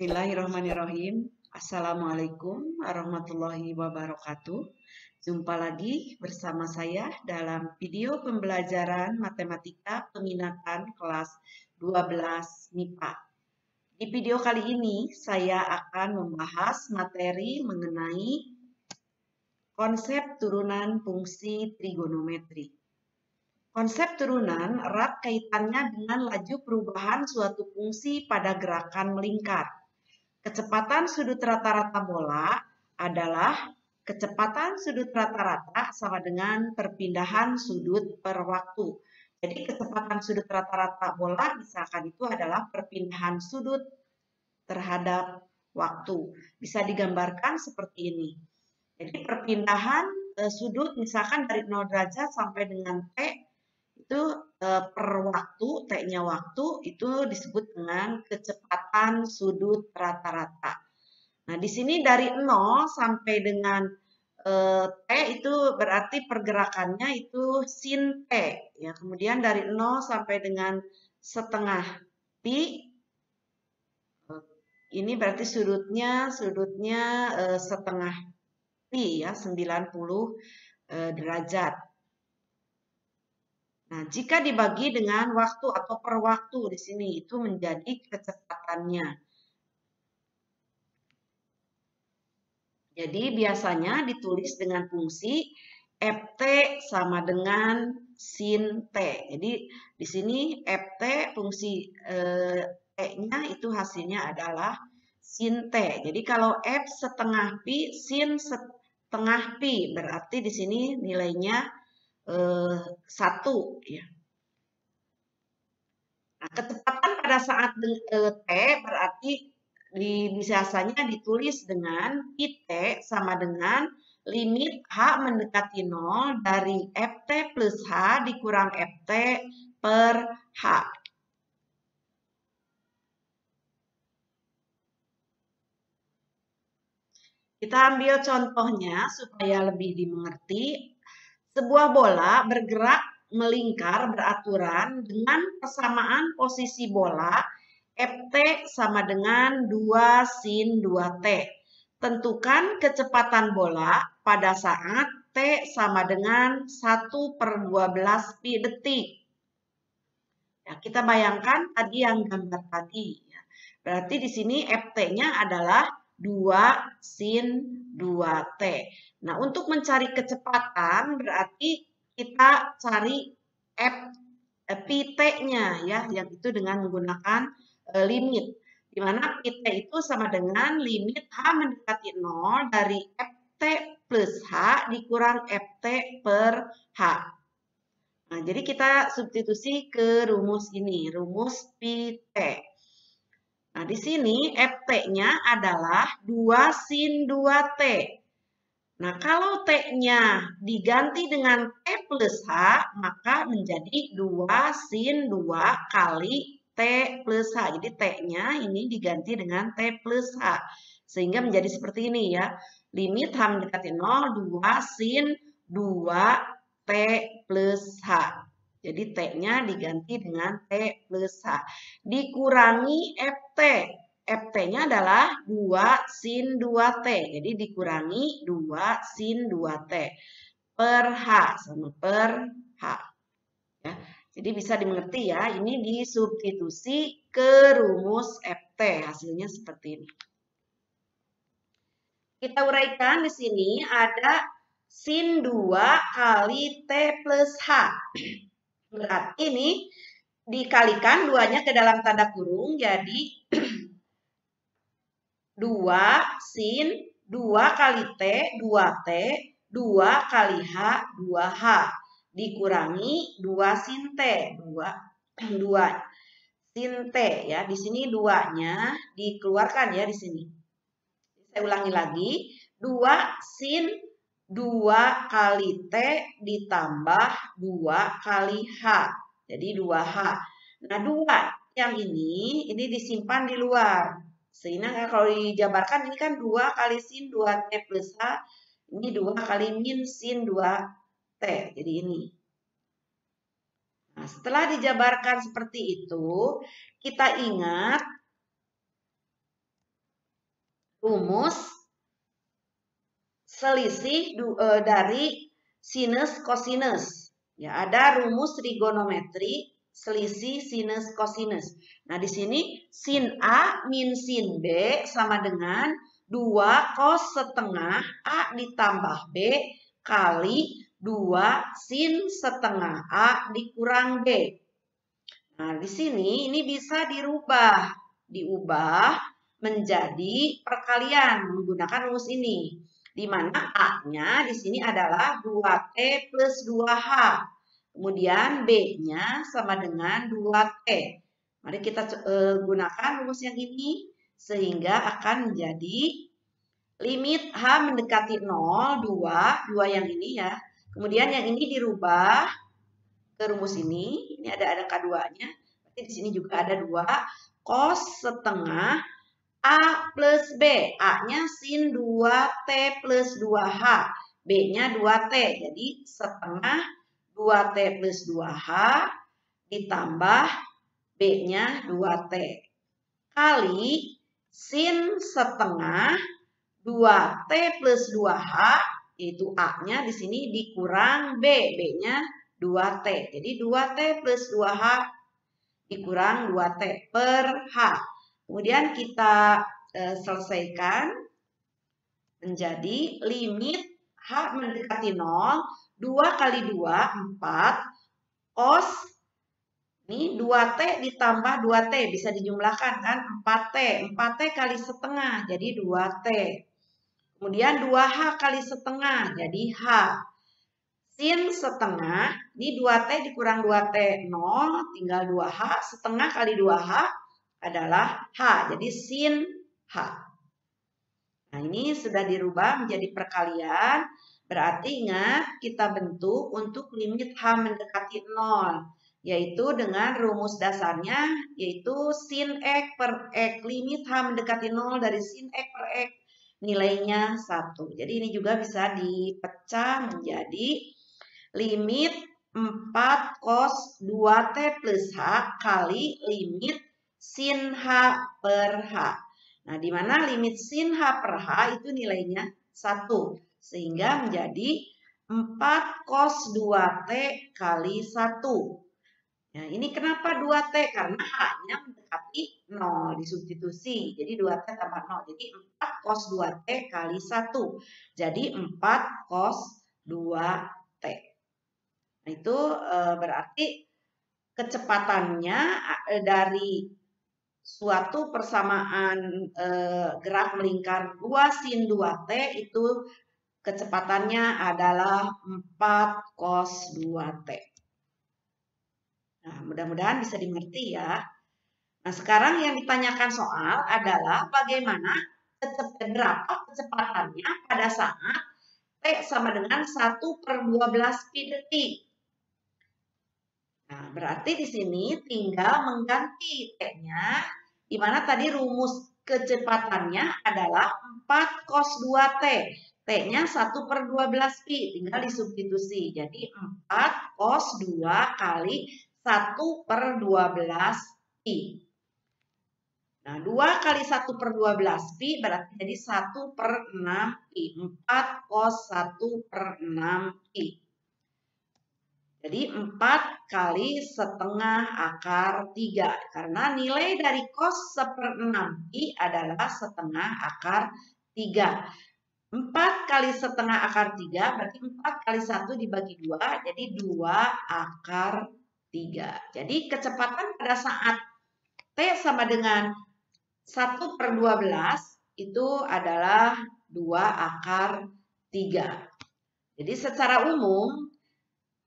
Bismillahirrahmanirrahim. Assalamualaikum warahmatullahi wabarakatuh. Jumpa lagi bersama saya dalam video pembelajaran matematika peminatan kelas 12 MIPA. Di video kali ini saya akan membahas materi mengenai konsep turunan fungsi trigonometri. Konsep turunan erat kaitannya dengan laju perubahan suatu fungsi pada gerakan melingkar. Kecepatan sudut rata-rata bola adalah kecepatan sudut rata-rata sama dengan perpindahan sudut per waktu. Jadi kecepatan sudut rata-rata bola misalkan itu adalah perpindahan sudut terhadap waktu. Bisa digambarkan seperti ini. Jadi perpindahan sudut misalkan dari 0 derajat sampai dengan T itu per waktu, T-nya waktu, itu disebut dengan kecepatan sudut rata-rata. Nah, di sini dari 0 sampai dengan T itu berarti pergerakannya itu sin T. Ya, kemudian dari 0 sampai dengan setengah pi, ini berarti sudutnya setengah pi ya, 90 derajat. Nah, jika dibagi dengan waktu atau per waktu di sini itu menjadi kecepatannya. Jadi biasanya ditulis dengan fungsi Ft sama dengan sin T. Jadi di sini Ft fungsi T-nya itu hasilnya adalah sin T. Jadi kalau F setengah pi sin setengah pi berarti di sini nilainya 1 ya. Nah, kecepatan pada saat T berarti biasanya ditulis dengan Pt sama dengan limit H mendekati 0 dari Ft plus H dikurang Ft per H. Kita ambil contohnya supaya lebih dimengerti. Sebuah bola bergerak melingkar beraturan dengan persamaan posisi bola Ft sama dengan 2 sin 2T. Tentukan kecepatan bola pada saat T sama dengan 1 per 12 pi detik. Ya, kita bayangkan tadi yang gambar tadi. Berarti di sini Ft-nya adalah 2 sin 2T. Nah, untuk mencari kecepatan berarti kita cari Pt-nya ya, yang itu dengan menggunakan limit. Di mana Pt itu sama dengan limit H mendekati 0 dari Ft plus H dikurang Ft per H. Nah, jadi kita substitusi ke rumus ini, rumus Pt. Nah, di sini Ft-nya adalah 2 sin 2T. Nah, kalau T-nya diganti dengan T plus H, maka menjadi 2 sin 2 kali T plus H. Jadi T-nya ini diganti dengan T plus H. Sehingga menjadi seperti ini ya. Limit H mendekati 0, 2 sin 2 T plus H. Jadi T-nya diganti dengan T plus H. Dikurangi Ft. Ft-nya adalah 2 sin 2T. Jadi dikurangi 2 sin 2T per H sama per H. Ya. Jadi bisa dimengerti ya, ini disubstitusi ke rumus Ft. Hasilnya seperti ini. Kita uraikan di sini ada sin 2 kali T plus H. Berarti ini dikalikan 2-nya ke dalam tanda kurung, jadi 2 sin 2 kali T, 2T, 2 kali H, 2H. Dikurangi 2 sin T, 2 sin T ya. Di sini 2-nya dikeluarkan ya di sini. Saya ulangi lagi, 2 sin 2 kali T ditambah 2 kali H. Jadi 2H. Nah, 2 yang ini disimpan di luar. Sehingga kalau dijabarkan ini kan 2 kali sin 2T plus H. Ini 2 kali min sin 2T. Jadi ini. Nah, setelah dijabarkan seperti itu, kita ingat rumus selisih dari sinus kosinus. Ya, ada rumus trigonometri selisih sinus kosinus. Nah, di sini sin A min sin B sama dengan 2 cos setengah A ditambah B kali 2 sin setengah A dikurang B. Nah, di sini ini bisa diubah menjadi perkalian menggunakan rumus ini. Di mana A-nya di sini adalah 2T plus 2H. Kemudian B-nya sama dengan 2T. Mari kita gunakan rumus yang ini sehingga akan menjadi limit H mendekati 0, 2 yang ini ya. Kemudian yang ini dirubah ke rumus ini ada K2-nya. Berarti di sini juga ada 2 cos setengah A plus B. A-nya sin 2T plus 2H. B-nya 2T. Jadi setengah 2T plus 2H ditambah B-nya 2T. Kali sin setengah 2T plus 2H, yaitu A-nya di sini dikurang B. B-nya 2T. Jadi 2T plus 2H dikurang 2T per H. Kemudian kita selesaikan menjadi limit H mendekati 0. 2 kali 2, 4. Cos, ini 2T ditambah 2T. Bisa dijumlahkan kan? 4T. 4T kali setengah, jadi 2T. Kemudian 2H kali setengah, jadi H. Sin setengah, ini 2T dikurang 2T, 0, tinggal 2H. Setengah kali 2H adalah H, jadi sin H. Nah, ini sudah dirubah menjadi perkalian. Berarti ingat, kita bentuk untuk limit H mendekati 0. Yaitu dengan rumus dasarnya, yaitu sin X per X. Limit H mendekati 0 dari sin X per X. Nilainya 1. Jadi ini juga bisa dipecah menjadi limit 4 cos 2T plus H kali limit sin H per H. Nah, di mana limit sin H per H itu nilainya 1. Sehingga menjadi 4 cos 2T kali 1. Nah, ini kenapa 2T? Karena H-nya mendekati 0, disubstitusi. Jadi 2T tambah 0. Jadi 4 cos 2T kali 1. Jadi 4 cos 2T. Nah, itu berarti kecepatannya dari suatu persamaan gerak melingkar 2 sin 2T itu kecepatannya adalah 4 cos 2T. Nah, mudah-mudahan bisa dimengerti ya. Nah, sekarang yang ditanyakan soal adalah bagaimana berapa kecepatannya pada saat T sama dengan 1/12 pi detik. Nah, berarti di sini tinggal mengganti T-nya, di mana tadi rumus kecepatannya adalah 4 cos 2T. T-nya 1/12 pi, tinggal disubstitusi. Jadi 4 cos 2 kali 1/12 pi. Nah, 2 kali 1/12 pi berarti jadi 1/6 pi. 4 cos 1/6 pi. Jadi 4 kali setengah akar 3. Karena nilai dari cos 1/6 pi adalah setengah akar 3. 4 kali setengah akar 3 berarti 4 kali 1 dibagi 2. Jadi 2 akar 3. Jadi kecepatan pada saat T sama dengan 1/12 itu adalah 2 akar 3. Jadi secara umum,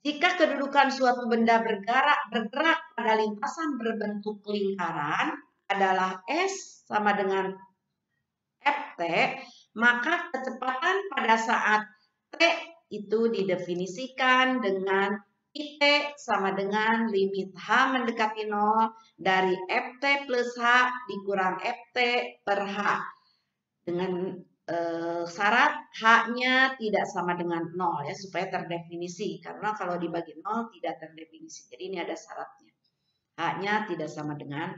jika kedudukan suatu benda bergerak pada lintasan berbentuk lingkaran adalah S sama dengan Ft, maka kecepatan pada saat T itu didefinisikan dengan T sama dengan limit H mendekati 0 dari Ft plus H dikurang Ft per H. Dengan syarat H-nya tidak sama dengan 0 ya, supaya terdefinisi. Karena kalau dibagi 0 tidak terdefinisi. Jadi ini ada syaratnya. H-nya tidak sama dengan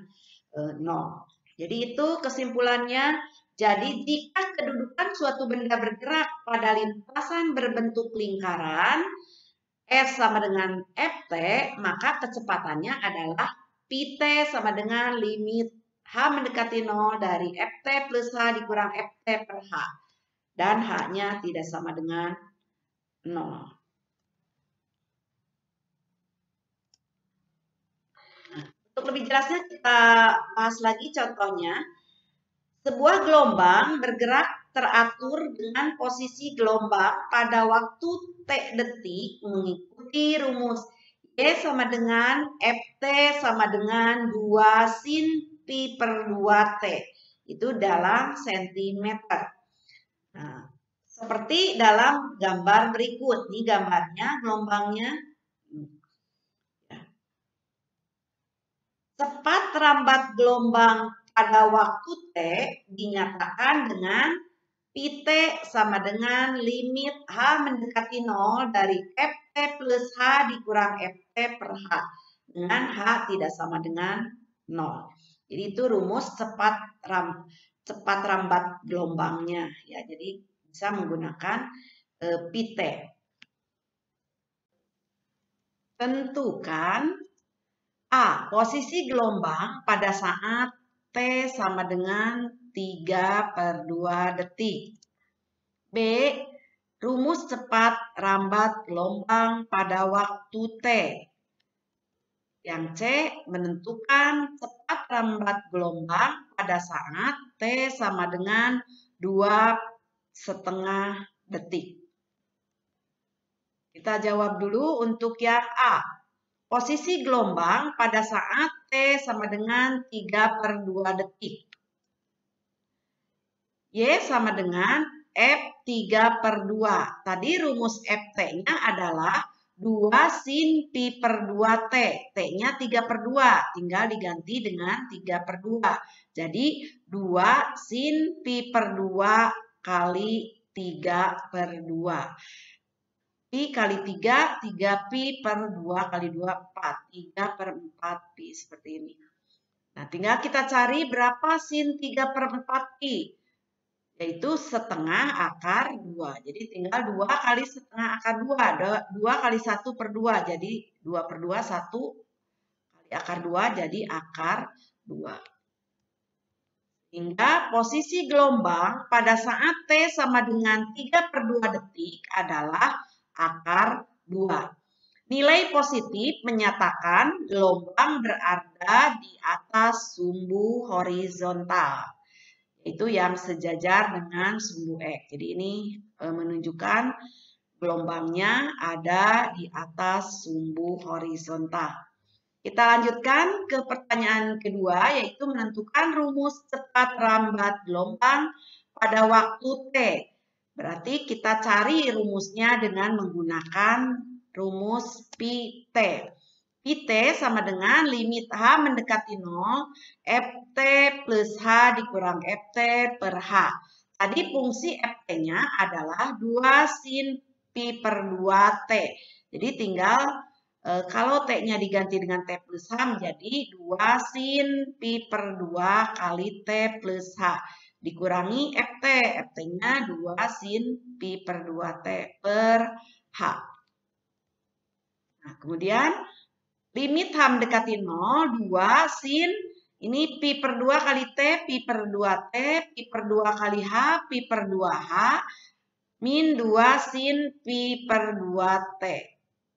0. Jadi itu kesimpulannya. Jadi jika kedudukan suatu benda bergerak pada lintasan berbentuk lingkaran, S sama dengan Ft, maka kecepatannya adalah Pt sama dengan limit H mendekati 0 dari Ft plus H dikurang Ft per H. Dan H-nya tidak sama dengan 0. Untuk lebih jelasnya kita bahas lagi contohnya. Sebuah gelombang bergerak teratur dengan posisi gelombang pada waktu T detik mengikuti rumus Y sama dengan Ft sama dengan 2 sin pi per 2 T. Itu dalam sentimeter. Nah, seperti dalam gambar berikut. Ini gambarnya, gelombangnya. Cepat rambat gelombang pada waktu T dinyatakan dengan Pt sama dengan limit H mendekati 0 dari Ft plus H dikurang Ft per H. Dengan H tidak sama dengan 0. Jadi itu rumus cepat rambat gelombangnya. Ya, jadi bisa menggunakan Pt. Tentukan A. Posisi gelombang pada saat T sama dengan 3 per 2 detik. B. Rumus cepat rambat gelombang pada waktu T. Yang C. Menentukan cepat rambat gelombang pada saat T sama dengan 2,5 detik. Kita jawab dulu untuk yang A. Posisi gelombang pada saat T sama dengan 3 per 2 detik. Y sama dengan F3 per 2. Tadi rumus Ft-nya adalah 2 sin pi per 2 T. T-nya 3 per 2. Tinggal diganti dengan 3 per 2. Jadi 2 sin pi per 2 kali 3 per 2. Pi kali 3, 3 pi per 2 kali 2, 4. 3 per 4 pi, seperti ini. Nah, tinggal kita cari berapa sin 3 per 4 pi. Yaitu setengah akar 2. Jadi tinggal 2 kali setengah akar 2. 2 kali 1 per 2. Jadi 2 per 2, 1 kali akar 2, jadi akar 2. Hingga posisi gelombang pada saat T sama dengan 3 per 2 detik adalah akar 2. Nilai positif menyatakan gelombang berada di atas sumbu horizontal, yaitu yang sejajar dengan sumbu X. Jadi ini menunjukkan gelombangnya ada di atas sumbu horizontal. Kita lanjutkan ke pertanyaan kedua, yaitu menentukan rumus cepat rambat gelombang pada waktu T. Berarti kita cari rumusnya dengan menggunakan rumus Pt. Pt sama dengan limit H mendekati 0, Ft plus H dikurang Ft per H. Tadi fungsi Ft-nya adalah 2 sin pi per 2T. Jadi tinggal kalau T-nya diganti dengan T plus H menjadi 2 sin pi per 2 kali T plus H. Dikurangi Ft. Ft-nya 2 sin pi per 2T per H. Nah, kemudian limit H mendekati 0, 2 sin, ini pi per 2 kali T, pi per 2T, pi per 2 kali H, pi per 2H, min 2 sin pi per 2T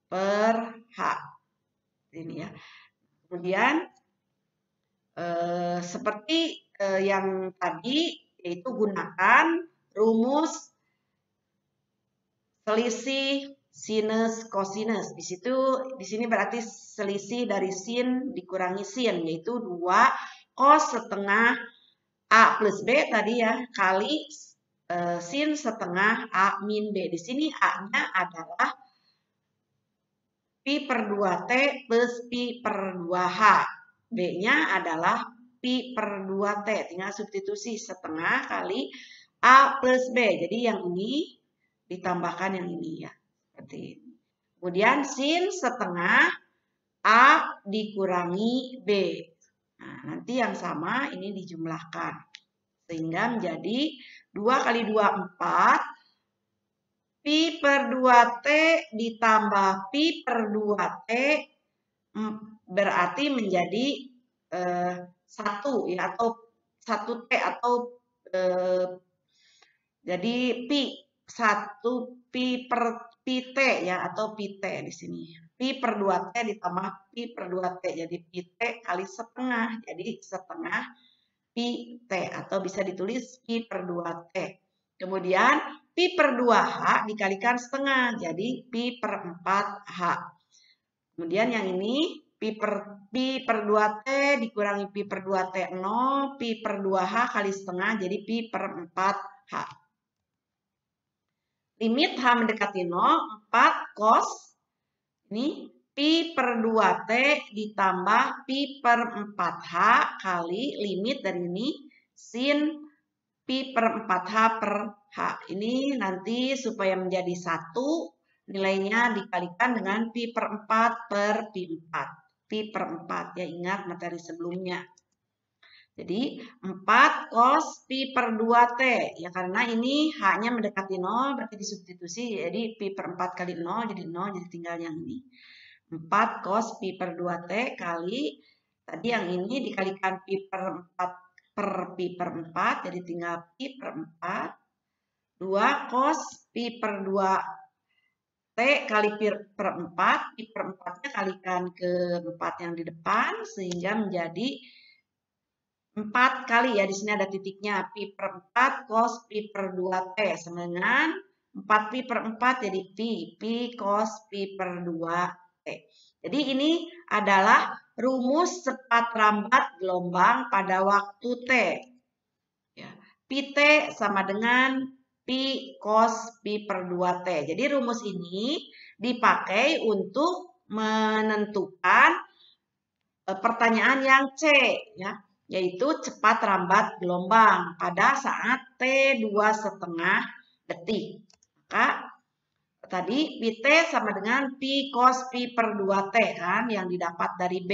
per H. Ini ya. Kemudian seperti yang tadi, yaitu gunakan rumus selisih sinus kosinus. Di sini berarti selisih dari sin dikurangi sin, yaitu 2 cos setengah A plus B tadi ya, kali sin setengah A min B. Di sini A-nya adalah pi per 2T plus pi per 2H. B-nya adalah pi per 2T. Tinggal substitusi setengah kali A plus B. Jadi yang ini ditambahkan yang ini ya. Seperti ini. Kemudian sin setengah A dikurangi B. Nah, nanti yang sama ini dijumlahkan. Sehingga menjadi 2 kali 2, 4. Pi per 2T ditambah Pi per 2T berarti menjadi 1 ya, atau 1T atau jadi Pi 1 Pi per Pi T ya, atau Pi T di sini. Pi per 2T ditambah Pi per 2T. Jadi Pi T kali setengah. Jadi setengah Pi T atau bisa ditulis Pi per 2T. Kemudian Pi per 2H dikalikan setengah. Jadi Pi per 4H. Kemudian yang ini Pi per 2T dikurangi Pi per 2T 0. Pi per 2H kali setengah. Jadi Pi per 4H. Limit H mendekati 0, 4 cos, ini Pi per 2T ditambah Pi per 4H kali limit dari ini sin Pi per 4H per H. Ini nanti supaya menjadi 1, nilainya dikalikan dengan Pi per 4 per Pi 4. Pi per 4, ya ingat materi sebelumnya. Jadi 4 cos Pi per 2T, ya karena ini H-nya mendekati 0, berarti disubstitusi, jadi Pi per 4 kali 0, jadi 0, jadi tinggal yang ini. 4 cos Pi per 2T kali, tadi yang ini dikalikan Pi per 4 per Pi per 4, jadi tinggal Pi per 4. 2 cos Pi per 2T kali Pi per 4, Pi per 4-nya kalikan ke 4 yang di depan, sehingga menjadi 4 kali ya, di sini ada titiknya, Pi per 4 cos Pi per 2T sama dengan 4 Pi per 4 jadi Pi cos Pi per 2T. Jadi ini adalah rumus cepat rambat gelombang pada waktu T. Ya, Pi T sama dengan Pi cos Pi per 2T. Jadi rumus ini dipakai untuk menentukan pertanyaan yang C, ya, yaitu cepat rambat gelombang pada saat T 2,5 detik. Maka tadi Pi T sama dengan Pi cos Pi per 2T kan yang didapat dari B.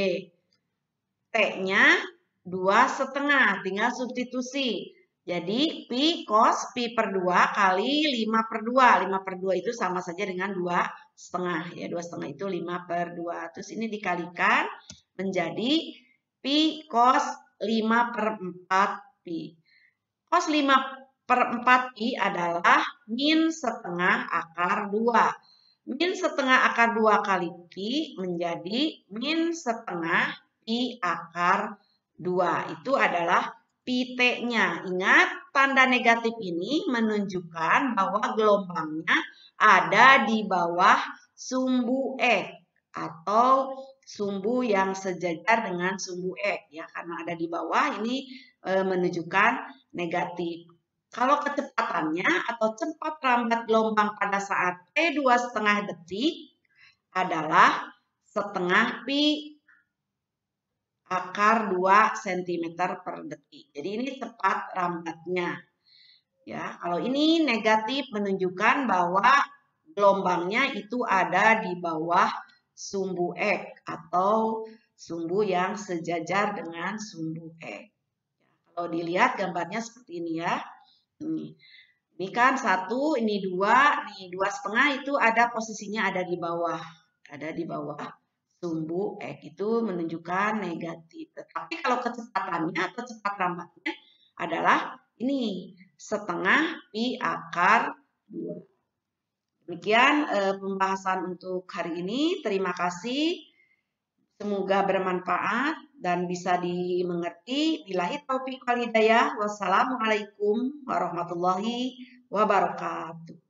T-nya 2,5, tinggal substitusi. Jadi Pi cos Pi per 2 kali 5 per 2. 5 per 2 itu sama saja dengan 2,5. Ya, 2,5 itu 5 per 2. Terus ini dikalikan menjadi Pi cos 5 per 4 Pi. Cos 5 per 4 Pi adalah min setengah akar 2. Min setengah akar 2 kali Pi menjadi min setengah Pi akar 2. Itu adalah Pi T-nya. Ingat, tanda negatif ini menunjukkan bahwa gelombangnya ada di bawah sumbu X atau sumbu yang sejajar dengan sumbu X, ya, karena ada di bawah ini menunjukkan negatif. Kalau kecepatannya atau cepat rambat gelombang pada saat T 2,5 detik adalah setengah Pi akar 2 cm per detik. Jadi ini cepat rambatnya. Ya, kalau ini negatif menunjukkan bahwa gelombangnya itu ada di bawah sumbu X atau sumbu yang sejajar dengan sumbu X. Kalau dilihat gambarnya seperti ini ya. Ini kan 1, ini 2, ini 2,5 itu ada posisinya ada di bawah. Ada di bawah sumbu X, itu menunjukkan negatif. Tetapi kalau kecepatannya atau cepat rambatnya adalah ini setengah Pi akar 2. Demikian pembahasan untuk hari ini. Terima kasih. Semoga bermanfaat dan bisa dimengerti. Billahi taufiq wal hidayah. Wassalamualaikum warahmatullahi wabarakatuh.